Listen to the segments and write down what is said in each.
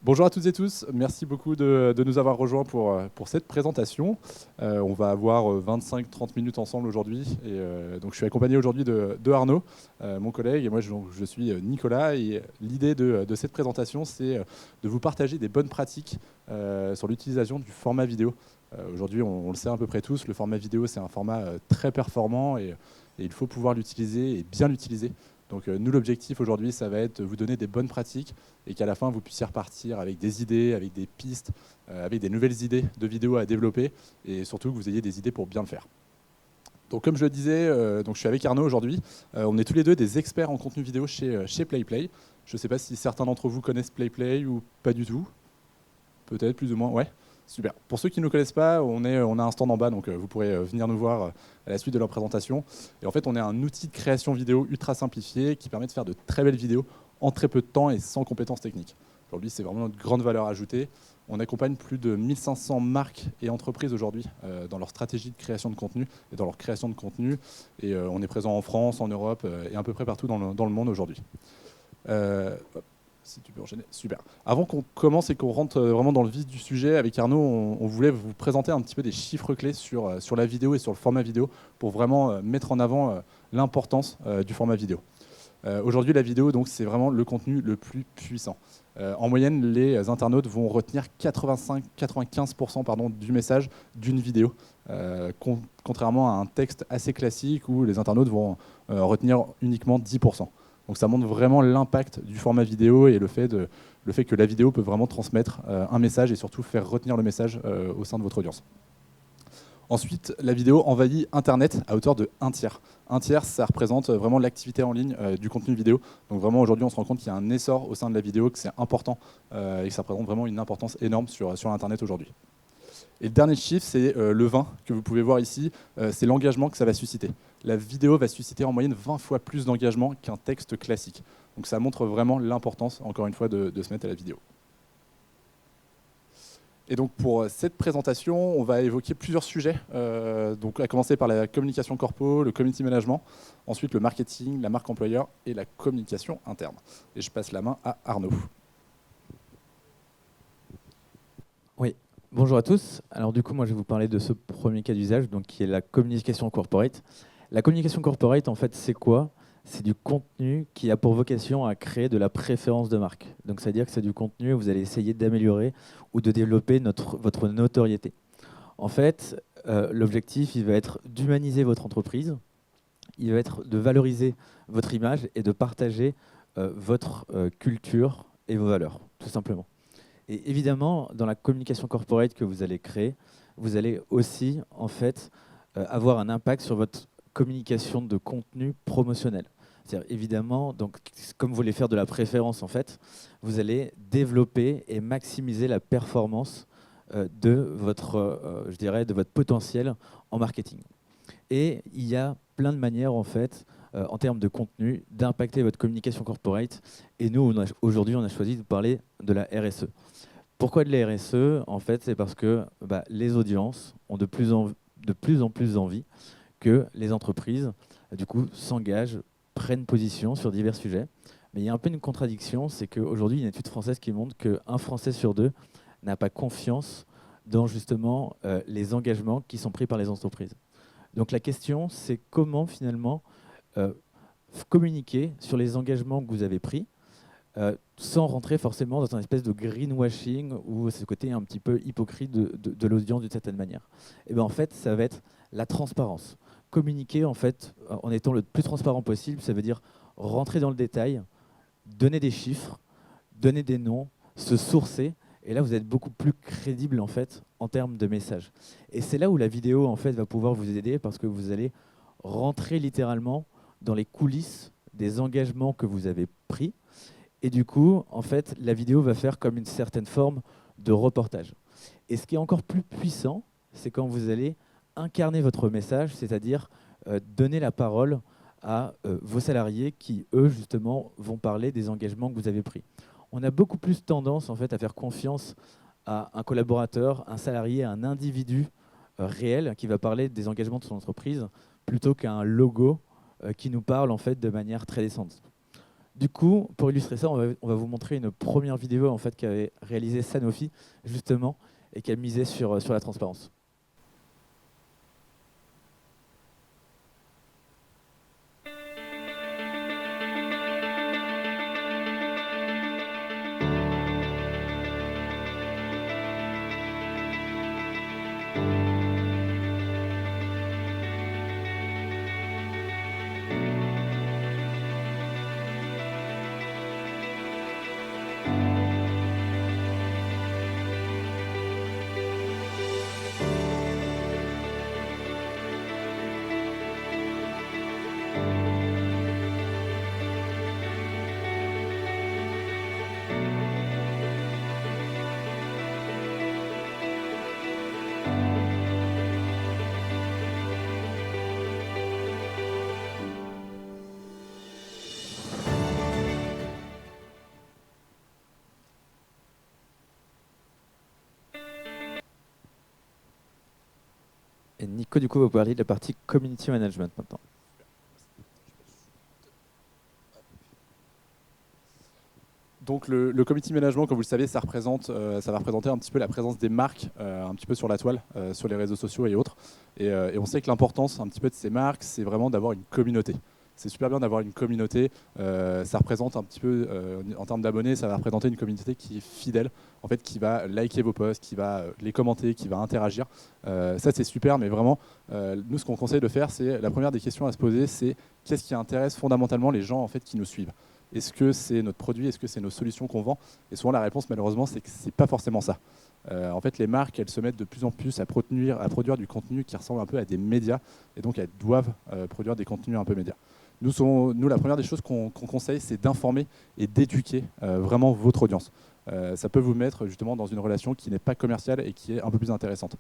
Bonjour à toutes et tous, merci beaucoup de nous avoir rejoints pour cette présentation. On va avoir 25-30 minutes ensemble aujourd'hui. Donc je suis accompagné aujourd'hui de Arnaud, mon collègue, et moi je suis Nicolas. Et l'idée de cette présentation, c'est de vous partager des bonnes pratiques sur l'utilisation du format vidéo. Aujourd'hui, on le sait à peu près tous, le format vidéo, c'est un format très performant et il faut pouvoir l'utiliser et bien l'utiliser. Donc nous, l'objectif aujourd'hui, ça va être de vous donner des bonnes pratiques et qu'à la fin, vous puissiez repartir avec des idées, avec des pistes, avec des nouvelles idées de vidéos à développer et surtout que vous ayez des idées pour bien le faire. Donc comme je le disais, donc je suis avec Arnaud aujourd'hui. On est tous les deux des experts en contenu vidéo chez PlayPlay. Je ne sais pas si certains d'entre vous connaissent PlayPlay ou pas du tout. Peut-être, plus ou moins, ouais. Super. Pour ceux qui ne nous connaissent pas, on a un stand en bas, donc vous pourrez venir nous voir à la suite de leur présentation. Et en fait, on est un outil de création vidéo ultra simplifié qui permet de faire de très belles vidéos en très peu de temps et sans compétences techniques. Aujourd'hui, c'est vraiment notre grande valeur ajoutée. On accompagne plus de 1500 marques et entreprises aujourd'hui dans leur stratégie de création de contenu et dans leur création de contenu. Et on est présent en France, en Europe et à peu près partout dans le monde aujourd'hui. Si tu peux enchaîner, super. Avant qu'on commence et qu'on rentre vraiment dans le vif du sujet, avec Arnaud, on voulait vous présenter un petit peu des chiffres clés sur la vidéo et sur le format vidéo pour vraiment mettre en avant l'importance du format vidéo. Aujourd'hui, la vidéo, donc, c'est vraiment le contenu le plus puissant. En moyenne, les internautes vont retenir 95% du message d'une vidéo, contrairement à un texte assez classique où les internautes vont retenir uniquement 10%. Donc ça montre vraiment l'impact du format vidéo et le fait que la vidéo peut vraiment transmettre un message et surtout faire retenir le message au sein de votre audience. Ensuite, la vidéo envahit Internet à hauteur de 1/3. 1/3, ça représente vraiment l'activité en ligne du contenu vidéo. Donc vraiment, aujourd'hui, on se rend compte qu'il y a un essor au sein de la vidéo, que c'est important et que ça représente vraiment une importance énorme sur Internet aujourd'hui. Et le dernier chiffre, c'est le 20 que vous pouvez voir ici, c'est l'engagement que ça va susciter. La vidéo va susciter en moyenne 20 fois plus d'engagement qu'un texte classique. Donc ça montre vraiment l'importance, encore une fois, de se mettre à la vidéo. Et donc pour cette présentation, on va évoquer plusieurs sujets, donc à commencer par la communication corpo, le community management, ensuite le marketing, la marque employeur et la communication interne. Et je passe la main à Arnaud. Oui, bonjour à tous. Alors du coup, moi je vais vous parler de ce premier cas d'usage, donc qui est la communication corporate. La communication corporate, en fait, c'est quoi? C'est du contenu qui a pour vocation à créer de la préférence de marque. Donc c'est-à-dire que c'est du contenu où vous allez essayer d'améliorer ou de développer votre notoriété. En fait, l'objectif, il va être d'humaniser votre entreprise, il va être de valoriser votre image et de partager votre culture et vos valeurs, tout simplement. Et évidemment, dans la communication corporate que vous allez créer, vous allez aussi en fait avoir un impact sur votre communication de contenu promotionnel. C'est-à-dire évidemment, donc, comme vous voulez faire de la préférence en fait, vous allez développer et maximiser la performance de je dirais, de votre potentiel en marketing. Et il y a plein de manières en fait, en termes de contenu, d'impacter votre communication corporate. Et nous, aujourd'hui, on a choisi de parler de la RSE. Pourquoi de la RSE? En fait, c'est parce que les audiences ont de plus en plus envie que les entreprises, du coup, s'engagent, prennent position sur divers sujets. Mais il y a un peu une contradiction, c'est qu'aujourd'hui, il y a une étude française qui montre qu'un Français sur deux n'a pas confiance dans justement les engagements qui sont pris par les entreprises. Donc la question, c'est comment finalement communiquer sur les engagements que vous avez pris, sans rentrer forcément dans un espèce de greenwashing ou ce côté un petit peu hypocrite de l'audience d'une certaine manière. Et bien en fait, ça va être la transparence. Communiquer en fait en étant le plus transparent possible, ça veut dire rentrer dans le détail, donner des chiffres, donner des noms, se sourcer. Et là, vous êtes beaucoup plus crédible en fait en termes de message. Et c'est là où la vidéo en fait va pouvoir vous aider parce que vous allez rentrer littéralement dans les coulisses des engagements que vous avez pris. Et du coup, en fait, la vidéo va faire comme une certaine forme de reportage. Et ce qui est encore plus puissant, c'est quand vous allez incarner votre message, c'est-à-dire donner la parole à vos salariés qui, eux, justement, vont parler des engagements que vous avez pris. On a beaucoup plus tendance, en fait, à faire confiance à un collaborateur, un salarié, un individu réel qui va parler des engagements de son entreprise, plutôt qu'à un logo qui nous parle, en fait, de manière très descendante. Du coup, pour illustrer ça, on va vous montrer une première vidéo en fait, qu'avait réalisée Sanofi, justement, et qui a misé sur la transparence. Et Nico, du coup, va vous parler de la partie community management maintenant. Donc le community management, comme vous le savez, ça va représenter un petit peu la présence des marques, un petit peu sur la toile, sur les réseaux sociaux et autres. Et on sait que l'importance un petit peu de ces marques, c'est vraiment d'avoir une communauté. C'est super bien d'avoir une communauté. Ça représente un petit peu, en termes d'abonnés, ça va représenter une communauté qui est fidèle, en fait, qui va liker vos posts, qui va les commenter, qui va interagir. Ça, c'est super, mais vraiment, nous, ce qu'on conseille de faire, c'est la première des questions à se poser, c'est qu'est-ce qui intéresse fondamentalement les gens en fait, qui nous suivent. Est-ce que c'est notre produit? Est-ce que c'est nos solutions qu'on vend? Et souvent, la réponse, malheureusement, c'est que ce n'est pas forcément ça. En fait, les marques, elles se mettent de plus en plus à produire du contenu qui ressemble un peu à des médias. Et donc, elles doivent produire des contenus un peu médias. Nous, la première des choses qu'on conseille, c'est d'informer et d'éduquer vraiment votre audience. Ça peut vous mettre justement dans une relation qui n'est pas commerciale et qui est un peu plus intéressante.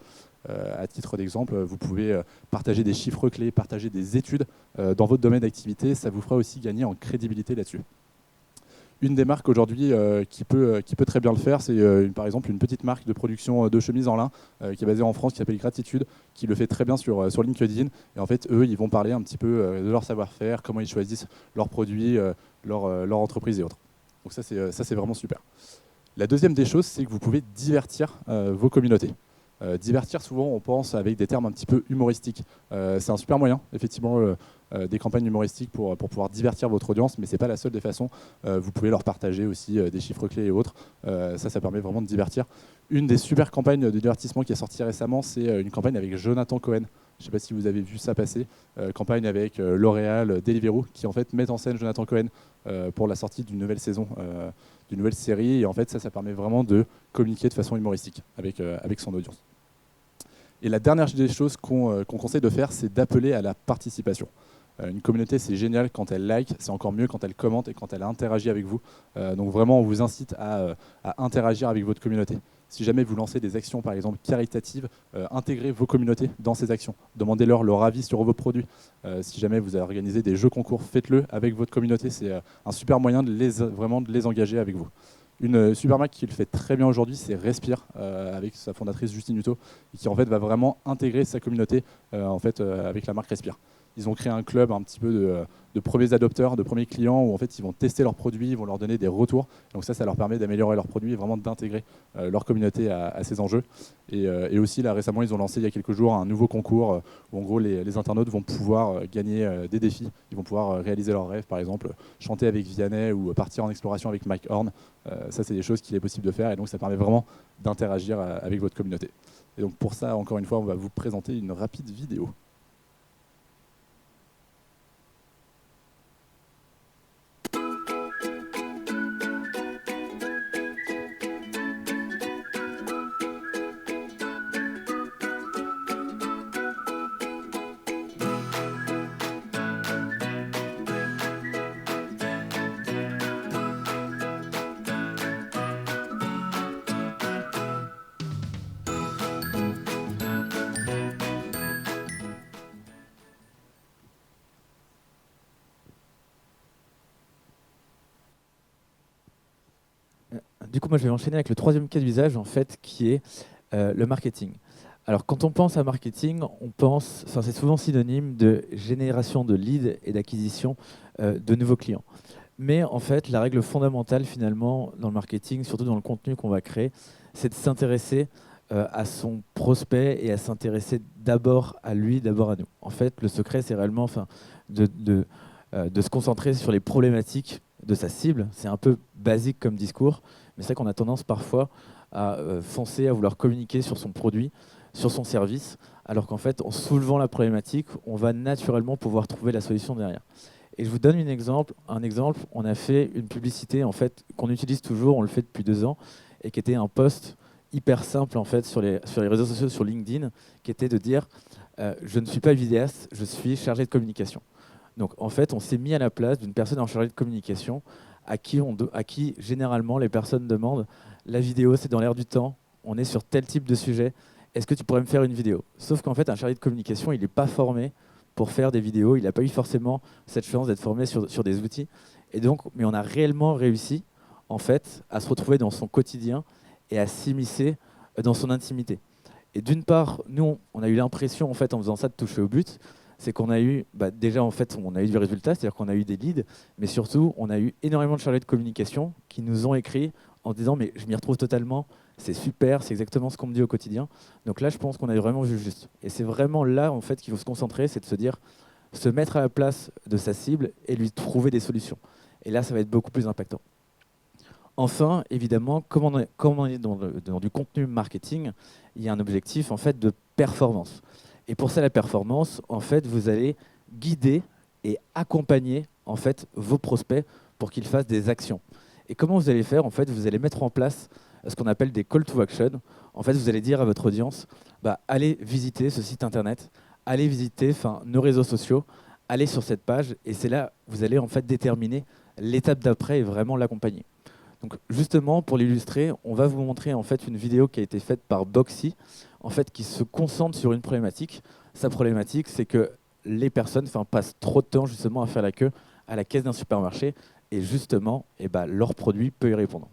À titre d'exemple, vous pouvez partager des chiffres clés, partager des études dans votre domaine d'activité. Ça vous fera aussi gagner en crédibilité là-dessus. Une des marques aujourd'hui qui peut très bien le faire, c'est par exemple une petite marque de production de chemises en lin qui est basée en France, qui s'appelle Gratitude, qui le fait très bien sur LinkedIn. Et en fait, eux, ils vont parler un petit peu de leur savoir-faire, comment ils choisissent leurs produits, leur entreprise et autres. Donc ça, c'est vraiment super. La deuxième des choses, c'est que vous pouvez divertir vos communautés. Divertir, souvent, on pense avec des termes un petit peu humoristiques. C'est un super moyen, effectivement, des campagnes humoristiques pour pouvoir divertir votre audience, mais ce n'est pas la seule des façons. Vous pouvez leur partager aussi des chiffres clés et autres. Ça permet vraiment de divertir. Une des super campagnes de divertissement qui est sortie récemment, c'est une campagne avec Jonathan Cohen. Je ne sais pas si vous avez vu ça passer. Campagne avec L'Oréal, Deliveroo, qui en fait met en scène Jonathan Cohen pour la sortie d'une nouvelle saison, d'une nouvelle série. Et en fait, ça permet vraiment de communiquer de façon humoristique avec son audience. Et la dernière des choses qu'on conseille de faire, c'est d'appeler à la participation. Une communauté, c'est génial quand elle like, c'est encore mieux quand elle commente et quand elle interagit avec vous. Donc vraiment, on vous incite à interagir avec votre communauté. Si jamais vous lancez des actions, par exemple, caritatives, intégrez vos communautés dans ces actions. Demandez-leur leur avis sur vos produits. Si jamais vous avez organisé des jeux concours, faites-le avec votre communauté. C'est un super moyen de les engager avec vous. Une super marque qui le fait très bien aujourd'hui, c'est Respire, avec sa fondatrice Justine Hutto, et qui en fait va vraiment intégrer sa communauté avec la marque Respire. Ils ont créé un club un petit peu de premiers adopteurs, de premiers clients, où en fait ils vont tester leurs produits, ils vont leur donner des retours. Donc ça leur permet d'améliorer leurs produits et vraiment d'intégrer leur communauté à ces enjeux. Et aussi là récemment, ils ont lancé il y a quelques jours un nouveau concours où en gros les internautes vont pouvoir gagner des défis. Ils vont pouvoir réaliser leurs rêves, par exemple chanter avec Vianney ou partir en exploration avec Mike Horn. Ça c'est des choses qu'il est possible de faire et donc ça permet vraiment d'interagir avec votre communauté. Et donc pour ça, encore une fois, on va vous présenter une rapide vidéo. Du coup, moi, je vais enchaîner avec le troisième cas d'usage, en fait, qui est le marketing. Alors, quand on pense à marketing, c'est souvent synonyme de génération de leads et d'acquisition de nouveaux clients. Mais en fait, la règle fondamentale finalement dans le marketing, surtout dans le contenu qu'on va créer, c'est de s'intéresser à son prospect et à s'intéresser d'abord à lui, d'abord à nous. En fait, le secret, c'est réellement de se concentrer sur les problématiques de sa cible. C'est un peu basique comme discours, mais c'est vrai qu'on a tendance parfois à foncer, à vouloir communiquer sur son produit, sur son service, alors qu'en fait, en soulevant la problématique, on va naturellement pouvoir trouver la solution derrière. Et je vous donne un exemple. On a fait une publicité en fait qu'on utilise toujours, on le fait depuis 2 ans, et qui était un post hyper simple en fait sur les réseaux sociaux, sur LinkedIn, qui était de dire je ne suis pas vidéaste, je suis chargé de communication. Donc en fait, on s'est mis à la place d'une personne en chargé de communication à qui généralement les personnes demandent la vidéo, c'est dans l'air du temps, on est sur tel type de sujet, est-ce que tu pourrais me faire une vidéo? Sauf qu'en fait, un chargé de communication, il n'est pas formé pour faire des vidéos, il n'a pas eu forcément cette chance d'être formé sur des outils. Et donc, mais on a réellement réussi en fait à se retrouver dans son quotidien et à s'immiscer dans son intimité. Et d'une part, nous, on a eu l'impression en fait en faisant ça de toucher au but, c'est qu'on a eu, déjà en fait, on a eu du résultat, c'est-à-dire qu'on a eu des leads, mais surtout, on a eu énormément de chargés de communication qui nous ont écrit en disant mais je m'y retrouve totalement, c'est super, c'est exactement ce qu'on me dit au quotidien. Donc là, je pense qu'on a vraiment vu juste. Et c'est vraiment là en fait qu'il faut se concentrer, c'est de se dire, se mettre à la place de sa cible et lui trouver des solutions. Et là, ça va être beaucoup plus impactant. Enfin, évidemment, comme on est dans du contenu marketing, il y a un objectif en fait de performance. Et pour ça, la performance, en fait, vous allez guider et accompagner en fait vos prospects pour qu'ils fassent des actions. Et comment vous allez faire? En fait, vous allez mettre en place ce qu'on appelle des call to action. En fait, vous allez dire à votre audience, allez visiter ce site internet, allez visiter nos réseaux sociaux, allez sur cette page, et c'est là que vous allez en fait déterminer l'étape d'après et vraiment l'accompagner. Donc justement, pour l'illustrer, on va vous montrer en fait une vidéo qui a été faite par Boxy, en fait, qui se concentre sur une problématique. Sa problématique, c'est que les personnes passent trop de temps justement à faire la queue à la caisse d'un supermarché, et justement, leur produit peut y répondre.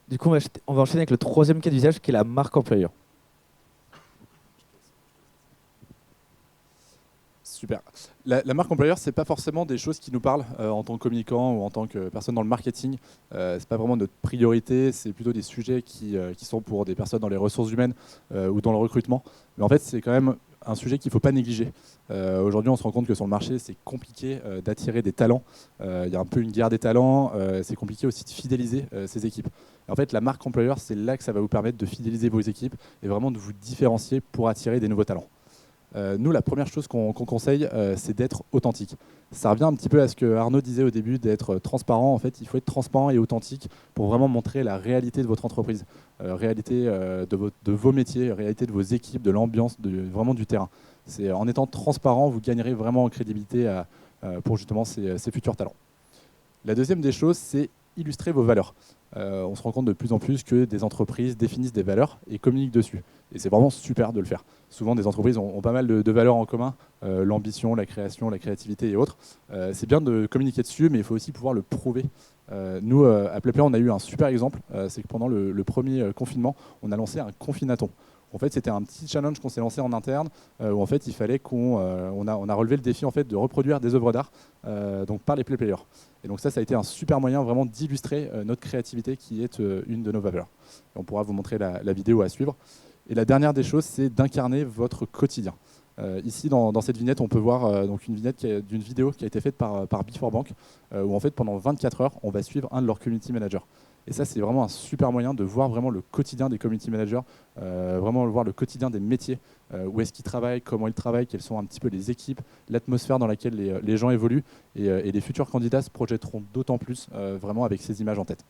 Du coup, on va enchaîner avec le troisième cas d'usage qui est la marque employeur. Super. La marque employeur, c'est pas forcément des choses qui nous parlent en tant que communicant ou en tant que personne dans le marketing. C'est pas vraiment notre priorité. C'est plutôt des sujets qui sont pour des personnes dans les ressources humaines ou dans le recrutement. Mais en fait, c'est quand même un sujet qu'il ne faut pas négliger. Aujourd'hui, on se rend compte que sur le marché, c'est compliqué d'attirer des talents. Il y a un peu une guerre des talents. C'est compliqué aussi de fidéliser ces équipes. Et en fait, la marque employeur, c'est là que ça va vous permettre de fidéliser vos équipes et vraiment de vous différencier pour attirer des nouveaux talents. Nous, la première chose qu'on conseille, c'est d'être authentique. Ça revient un petit peu à ce que Arnaud disait au début, d'être transparent. En fait, il faut être transparent et authentique pour vraiment montrer la réalité de votre entreprise, réalité de vos métiers, réalité de vos équipes, de l'ambiance, vraiment du terrain. C'est en étant transparent, vous gagnerez vraiment en crédibilité pour justement ces futurs talents. La deuxième des choses, c'est illustrer vos valeurs. On se rend compte de plus en plus que des entreprises définissent des valeurs et communiquent dessus. Et c'est vraiment super de le faire. Souvent, des entreprises ont pas mal de valeurs en commun, l'ambition, la création, la créativité et autres. C'est bien de communiquer dessus, mais il faut aussi pouvoir le prouver. Nous, à PlayPlay, on a eu un super exemple. C'est que pendant le premier confinement, on a lancé un confinaton. En fait, c'était un petit challenge qu'on s'est lancé en interne, où en fait, il fallait on a relevé le défi en fait de reproduire des œuvres d'art, donc par les PlayPlayers. Et donc ça a été un super moyen vraiment d'illustrer notre créativité, qui est une de nos valeurs. Et on pourra vous montrer la vidéo à suivre. Et la dernière des choses, c'est d'incarner votre quotidien. Ici, dans cette vignette, on peut voir donc une vignette d'une vidéo qui a été faite par Before Bank, où en fait, pendant 24 heures, on va suivre un de leurs community managers. Et ça, c'est vraiment un super moyen de voir vraiment le quotidien des community managers, vraiment voir le quotidien des métiers, où est-ce qu'ils travaillent, comment ils travaillent, quelles sont un petit peu les équipes, l'atmosphère dans laquelle les gens évoluent. Et les futurs candidats se projetteront d'autant plus vraiment avec ces images en tête.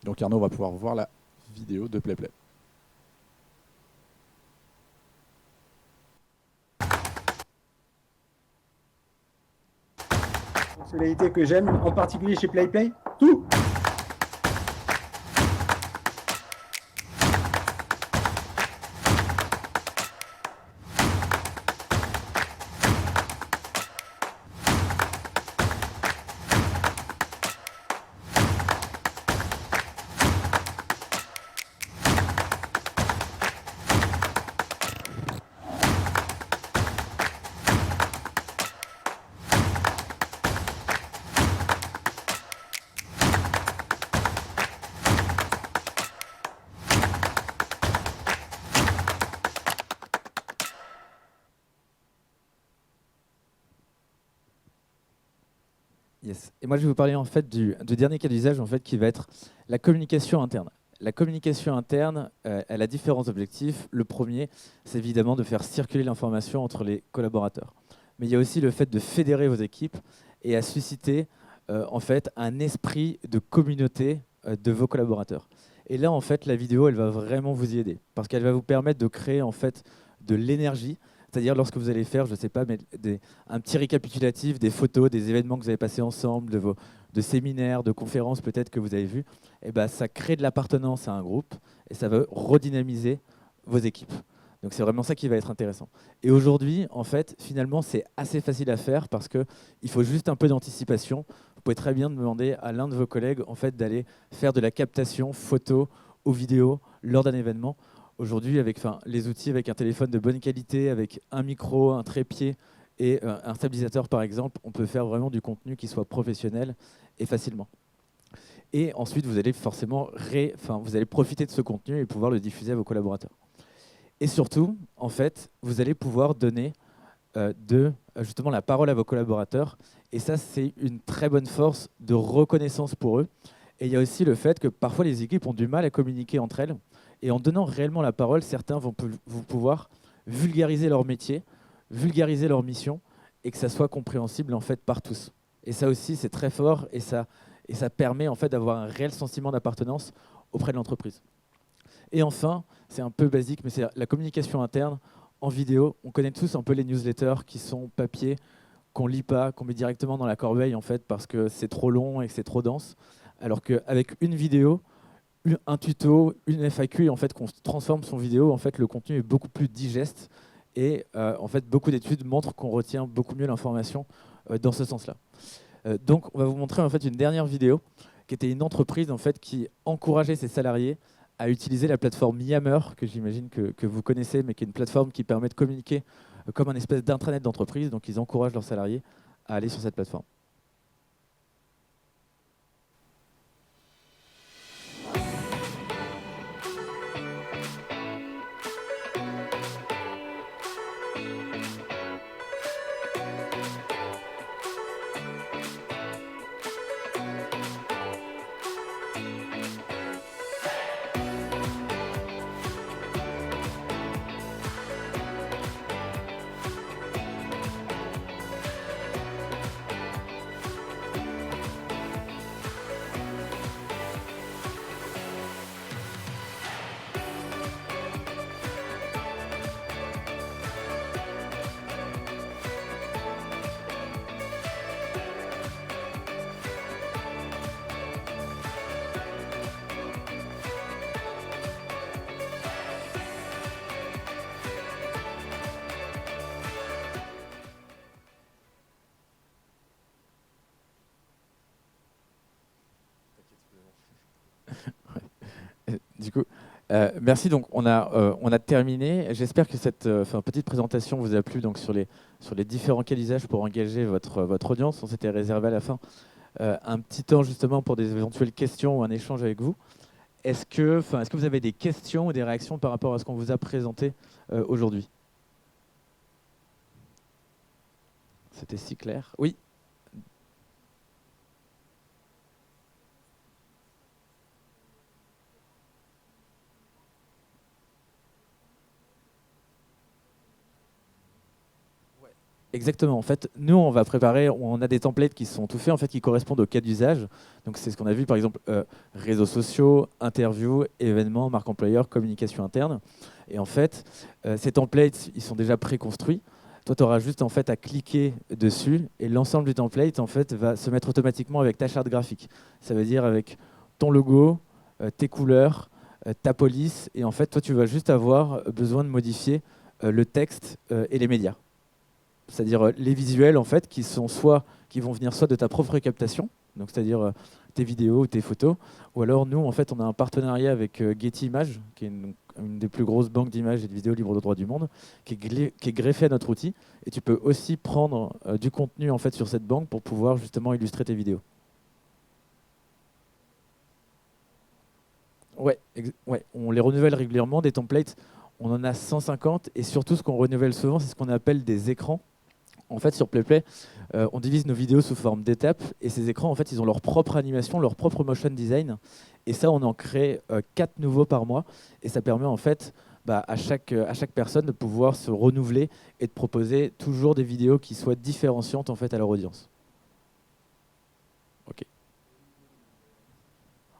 Donc Arnaud, on va pouvoir voir la vidéo de PlayPlay. fonctionnalités que j'aime, en particulier chez PlayPlay, tout. Yes. Et moi, je vais vous parler en fait du dernier cas d'usage en fait, qui va être la communication interne. La communication interne, elle a différents objectifs. Le premier, c'est évidemment de faire circuler l'information entre les collaborateurs. Mais il y a aussi le fait de fédérer vos équipes et à susciter en fait, un esprit de communauté de vos collaborateurs. Et là, en fait, la vidéo, elle va vraiment vous y aider parce qu'elle va vous permettre de créer en fait, de l'énergie. C'est-à-dire lorsque vous allez faire, je ne sais pas, mais un petit récapitulatif des photos, des événements que vous avez passés ensemble, de séminaires, de conférences peut-être que vous avez vues, et ben, ça crée de l'appartenance à un groupe et ça va redynamiser vos équipes. Donc c'est vraiment ça qui va être intéressant. Et aujourd'hui, en fait, finalement, c'est assez facile à faire parce qu'il faut juste un peu d'anticipation. Vous pouvez très bien demander à l'un de vos collègues en fait, d'aller faire de la captation photo ou vidéo lors d'un événement. Aujourd'hui, avec les outils, avec un téléphone de bonne qualité, avec un micro, un trépied et un stabilisateur, par exemple, on peut faire vraiment du contenu qui soit professionnel et facilement. Et ensuite, vous allez forcément vous allez profiter de ce contenu et pouvoir le diffuser à vos collaborateurs. Et surtout, en fait, vous allez pouvoir donner justement la parole à vos collaborateurs. Et ça, c'est une très bonne force de reconnaissance pour eux. Et il y a aussi le fait que parfois, les équipes ont du mal à communiquer entre elles. Et en donnant réellement la parole, certains vont pouvoir vulgariser leur métier, vulgariser leur mission, et que ça soit compréhensible en fait par tous. Et ça aussi, c'est très fort, et ça permet en fait d'avoir un réel sentiment d'appartenance auprès de l'entreprise. Et enfin, c'est un peu basique, mais c'est la communication interne en vidéo. On connaît tous un peu les newsletters qui sont papier, qu'on lit pas, qu'on met directement dans la corbeille en fait parce que c'est trop long et que c'est trop dense. Alors qu'avec une vidéo, un tuto, une FAQ, et en fait qu'on transforme son vidéo, en fait le contenu est beaucoup plus digeste et en fait beaucoup d'études montrent qu'on retient beaucoup mieux l'information dans ce sens-là. Donc on va vous montrer en fait une dernière vidéo qui était une entreprise en fait qui encourageait ses salariés à utiliser la plateforme Yammer, que j'imagine que vous connaissez, mais qui est une plateforme qui permet de communiquer comme un espèce d'intranet d'entreprise. Donc ils encouragent leurs salariés à aller sur cette plateforme. Du coup, merci. Donc, on a terminé. J'espère que cette petite présentation vous a plu donc, sur les différents cas d'usage pour engager votre audience. On s'était réservé à la fin un petit temps justement pour des éventuelles questions ou un échange avec vous. Est-ce que vous avez des questions ou des réactions par rapport à ce qu'on vous a présenté aujourd'hui? C'était si clair. Oui. Exactement. En fait, nous, on va préparer, on a des templates qui sont tout faits, en fait, qui correspondent au cas d'usage. Donc, c'est ce qu'on a vu, par exemple, réseaux sociaux, interviews, événements, marque employeur, communication interne. Et en fait, ces templates, ils sont déjà préconstruits. Toi, tu auras juste en fait à cliquer dessus et l'ensemble du template en fait va se mettre automatiquement avec ta charte graphique. Ça veut dire avec ton logo, tes couleurs, ta police et en fait toi tu vas juste avoir besoin de modifier le texte et les médias. C'est-à-dire les visuels en fait qui vont venir soit de ta propre captation, donc c'est-à-dire tes vidéos ou tes photos, ou alors nous en fait on a un partenariat avec Getty Images, qui est une des plus grosses banques d'images et de vidéos libres de droit du monde, qui est greffée à notre outil, et tu peux aussi prendre du contenu en fait sur cette banque pour pouvoir justement illustrer tes vidéos. Ouais, ouais, on les renouvelle régulièrement, des templates, on en a 150, et surtout ce qu'on renouvelle souvent, c'est ce qu'on appelle des écrans. En fait, sur PlayPlay, on divise nos vidéos sous forme d'étapes et ces écrans, en fait, ils ont leur propre animation, leur propre motion design. Et ça, on en crée 4 nouveaux par mois. Et ça permet, en fait, à chaque personne de pouvoir se renouveler et de proposer toujours des vidéos qui soient différenciantes, en fait, à leur audience. Ok.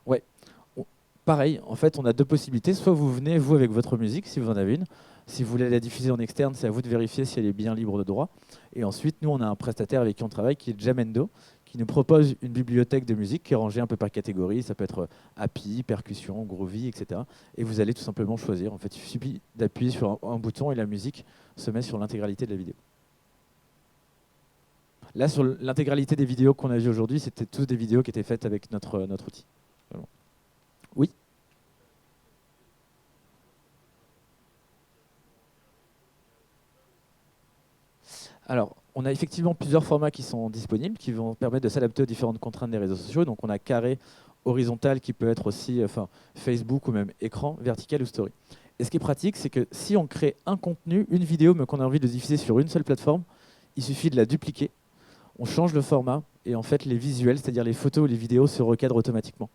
Ouais. Pareil, en fait, on a deux possibilités. Soit vous venez, vous, avec votre musique, si vous en avez une. Si vous voulez la diffuser en externe, c'est à vous de vérifier si elle est bien libre de droit. Et ensuite, nous, on a un prestataire avec qui on travaille, qui est Jamendo, qui nous propose une bibliothèque de musique qui est rangée un peu par catégorie. Ça peut être happy, percussion, groovy, etc. Et vous allez tout simplement choisir. En fait, il suffit d'appuyer sur un bouton et la musique se met sur l'intégralité de la vidéo. Là, sur l'intégralité des vidéos qu'on a vues aujourd'hui, c'était tous des vidéos qui étaient faites avec notre outil. Oui. Alors, on a effectivement plusieurs formats qui sont disponibles, qui vont permettre de s'adapter aux différentes contraintes des réseaux sociaux. Donc, on a carré, horizontal, qui peut être aussi Facebook ou même écran, vertical ou story. Et ce qui est pratique, c'est que si on crée un contenu, une vidéo, mais qu'on a envie de diffuser sur une seule plateforme, il suffit de la dupliquer, on change le format, et en fait, les visuels, c'est-à-dire les photos ou les vidéos, se recadrent automatiquement.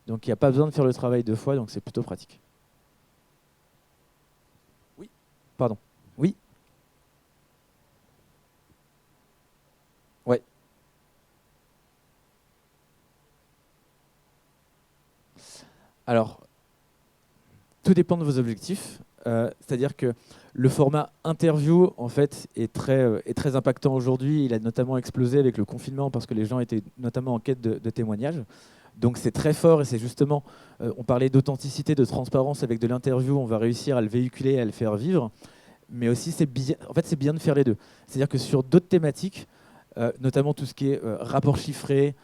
Donc, il n'y a pas besoin de faire le travail deux fois, donc c'est plutôt pratique. Oui. Pardon. Oui. Ouais. Alors, tout dépend de vos objectifs. C'est-à-dire que le format interview, en fait, est très impactant aujourd'hui. Il a notamment explosé avec le confinement parce que les gens étaient notamment en quête de témoignages. Donc c'est très fort et c'est justement, on parlait d'authenticité, de transparence avec de l'interview, on va réussir à le véhiculer, à le faire vivre. Mais aussi, c'est bien de faire les deux. C'est-à-dire que sur d'autres thématiques, notamment tout ce qui est rapport chiffré,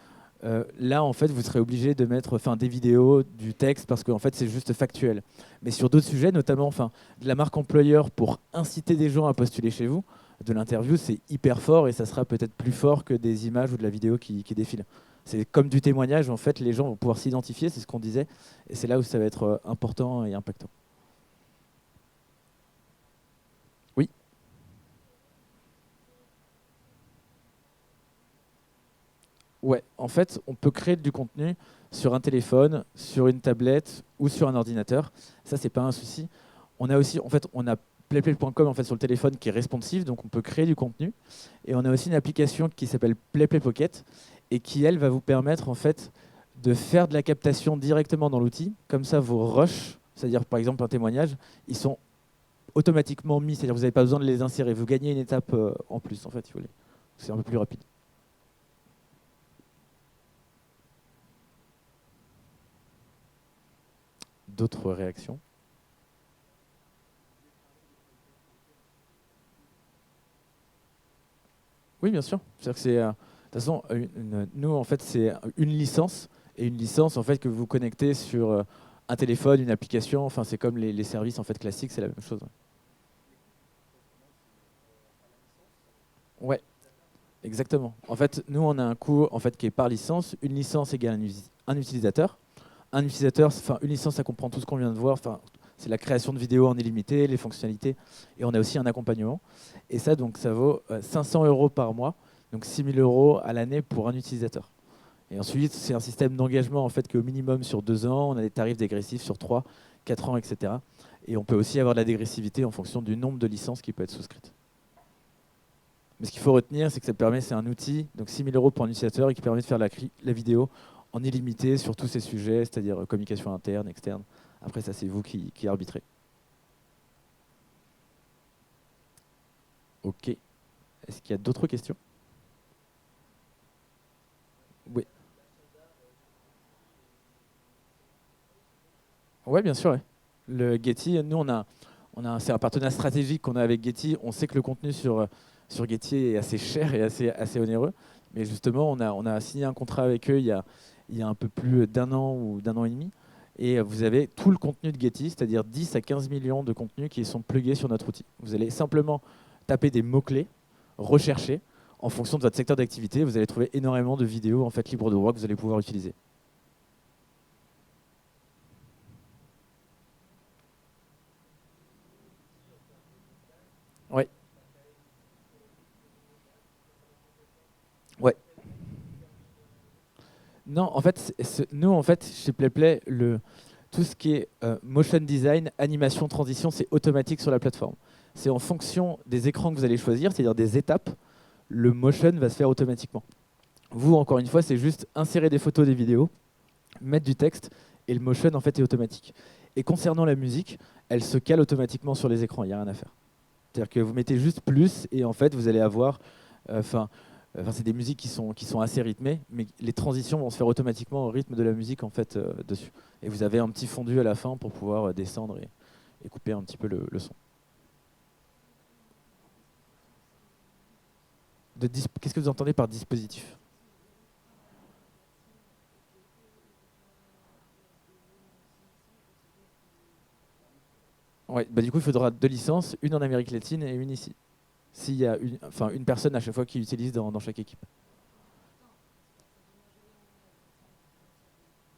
là, en fait, vous serez obligé de mettre des vidéos, du texte, parce qu'en fait, c'est juste factuel. Mais sur d'autres sujets, notamment de la marque employeur pour inciter des gens à postuler chez vous, de l'interview, c'est hyper fort et ça sera peut-être plus fort que des images ou de la vidéo qui défilent. C'est comme du témoignage, en fait, les gens vont pouvoir s'identifier, c'est ce qu'on disait, et c'est là où ça va être important et impactant. Oui. Ouais, en fait, on peut créer du contenu sur un téléphone, sur une tablette ou sur un ordinateur. Ça, c'est pas un souci. On a aussi, en fait, on a playplay.com en fait sur le téléphone qui est responsive, donc on peut créer du contenu. Et on a aussi une application qui s'appelle PlayPlay Pocket et qui, elle, va vous permettre en fait de faire de la captation directement dans l'outil. Comme ça, vos rushs, c'est-à-dire par exemple un témoignage, ils sont automatiquement mis, c'est-à-dire que vous n'avez pas besoin de les insérer. Vous gagnez une étape en plus, en fait, si vous voulez. C'est un peu plus rapide. D'autres réactions? Oui, bien sûr. C'est-à-dire que de toute façon, nous, en fait, c'est une licence, et une licence, en fait, que vous connectez sur un téléphone, une application. Enfin, c'est comme les services en fait classiques, c'est la même chose. Ouais, exactement. En fait, nous, on a un coût en fait qui est par licence. Une licence égale un utilisateur. Un utilisateur, enfin, une licence, ça comprend tout ce qu'on vient de voir. Enfin, c'est la création de vidéos en illimité, les fonctionnalités, et on a aussi un accompagnement. Et ça, donc, ça vaut 500 € par mois, donc 6 000 € à l'année pour un utilisateur. Et ensuite, c'est un système d'engagement en fait qui est au minimum sur 2 ans. On a des tarifs dégressifs sur 3, 4 ans, etc. Et on peut aussi avoir de la dégressivité en fonction du nombre de licences qui peut être souscrite. Mais ce qu'il faut retenir, c'est que ça permet, c'est un outil, donc 6 000 € pour un utilisateur, et qui permet de faire la vidéo en illimité sur tous ces sujets, c'est-à-dire communication interne, externe. Après, ça, c'est vous qui arbitrez. Ok. Est-ce qu'il y a d'autres questions? Oui. Oui, bien sûr. Ouais. Le Getty, nous, c'est un partenariat stratégique qu'on a avec Getty. On sait que le contenu sur Getty est assez cher et assez onéreux. Mais justement, on a signé un contrat avec eux il y a un peu plus d'un an ou d'un an et demi. Et vous avez tout le contenu de Getty, c'est-à-dire 10 à 15 millions de contenus qui sont plugués sur notre outil. Vous allez simplement taper des mots-clés, rechercher. En fonction de votre secteur d'activité, vous allez trouver énormément de vidéos en fait, libres de droit que vous allez pouvoir utiliser. Ouais. Ouais. Non, en fait, nous, en fait, chez PlayPlay, tout ce qui est motion design, animation, transition, c'est automatique sur la plateforme. C'est en fonction des écrans que vous allez choisir, c'est-à-dire des étapes, le motion va se faire automatiquement. Vous, encore une fois, c'est juste insérer des photos, des vidéos, mettre du texte, et le motion, en fait, est automatique. Et concernant la musique, elle se cale automatiquement sur les écrans, il n'y a rien à faire. C'est-à-dire que vous mettez juste plus, et en fait, vous allez avoir... c'est des musiques qui sont assez rythmées, mais les transitions vont se faire automatiquement au rythme de la musique en fait, dessus. Et vous avez un petit fondu à la fin pour pouvoir descendre et couper un petit peu le son. Qu'est-ce que vous entendez par dispositif? Ouais, bah du coup, il faudra 2 licences, une en Amérique latine et une ici. S'il y a une personne à chaque fois qui utilise dans chaque équipe.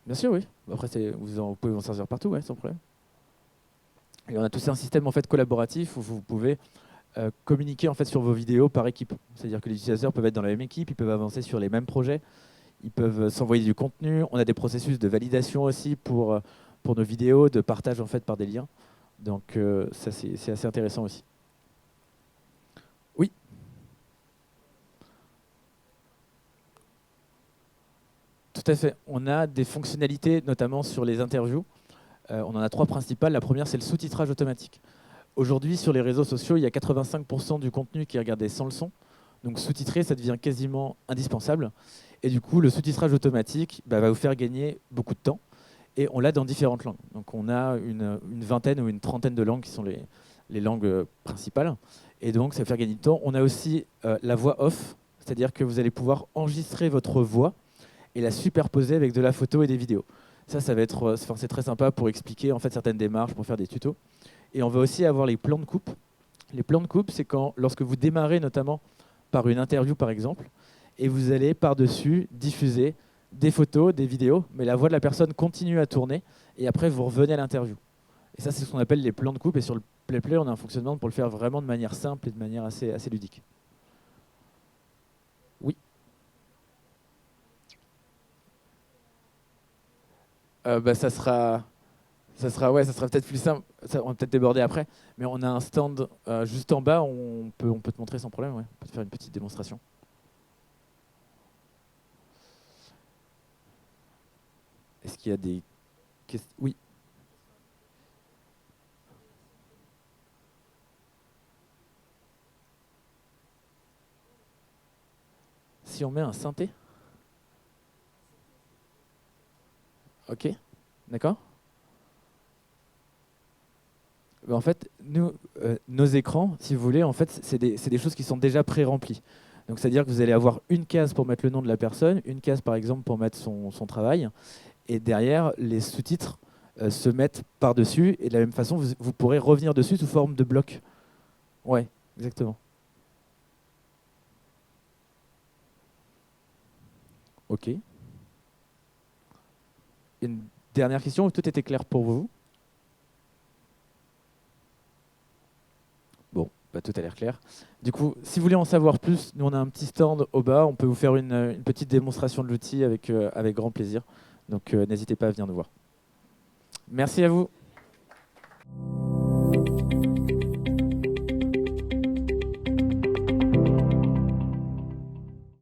Bien sûr, oui. Après, vous pouvez en servir partout, ouais, sans problème. Et on a tous un système en fait collaboratif où vous pouvez communiquer en fait sur vos vidéos par équipe. C'est-à-dire que les utilisateurs peuvent être dans la même équipe, ils peuvent avancer sur les mêmes projets, ils peuvent s'envoyer du contenu. On a des processus de validation aussi pour nos vidéos, de partage en fait par des liens. Donc ça c'est assez intéressant aussi. Oui. Tout à fait. On a des fonctionnalités, notamment sur les interviews. On en a 3 principales. La première, c'est le sous-titrage automatique. Aujourd'hui, sur les réseaux sociaux, il y a 85% du contenu qui est regardé sans le son. Donc sous-titrer, ça devient quasiment indispensable. Et du coup, le sous-titrage automatique va vous faire gagner beaucoup de temps. Et on l'a dans différentes langues. Donc on a une vingtaine ou une trentaine de langues qui sont les langues principales. Et donc ça va faire gagner du temps. On a aussi la voix off, c'est-à-dire que vous allez pouvoir enregistrer votre voix et la superposer avec de la photo et des vidéos. Ça va être, c'est très sympa pour expliquer en fait certaines démarches, pour faire des tutos. Et on va aussi avoir les plans de coupe. Les plans de coupe, c'est lorsque vous démarrez notamment par une interview par exemple, et vous allez par-dessus diffuser des photos, des vidéos, mais la voix de la personne continue à tourner, et après vous revenez à l'interview. Et ça, c'est ce qu'on appelle les plans de coupe, et sur le PlayPlay, on a un fonctionnement pour le faire vraiment de manière simple et de manière assez ludique. Oui. Ça sera peut-être plus simple. On va peut-être déborder après, mais on a un stand juste en bas. On peut te montrer sans problème. Ouais. On peut te faire une petite démonstration. Est-ce qu'il y a des questions? Oui. Si on met un synthé? Ok, d'accord. En fait, nous, nos écrans, si vous voulez, en fait, c'est des choses qui sont déjà pré-remplies. Donc, c'est-à-dire que vous allez avoir une case pour mettre le nom de la personne, une case, par exemple, pour mettre son travail, et derrière, les sous-titres se mettent par-dessus, et de la même façon, vous pourrez revenir dessus sous forme de bloc. Ouais, exactement. Ok. Une dernière question, tout était clair pour vous? Bon, bah, tout a l'air clair. Du coup, si vous voulez en savoir plus, nous on a un petit stand au bas, on peut vous faire une petite démonstration de l'outil avec grand plaisir. Donc n'hésitez pas à venir nous voir. Merci à vous.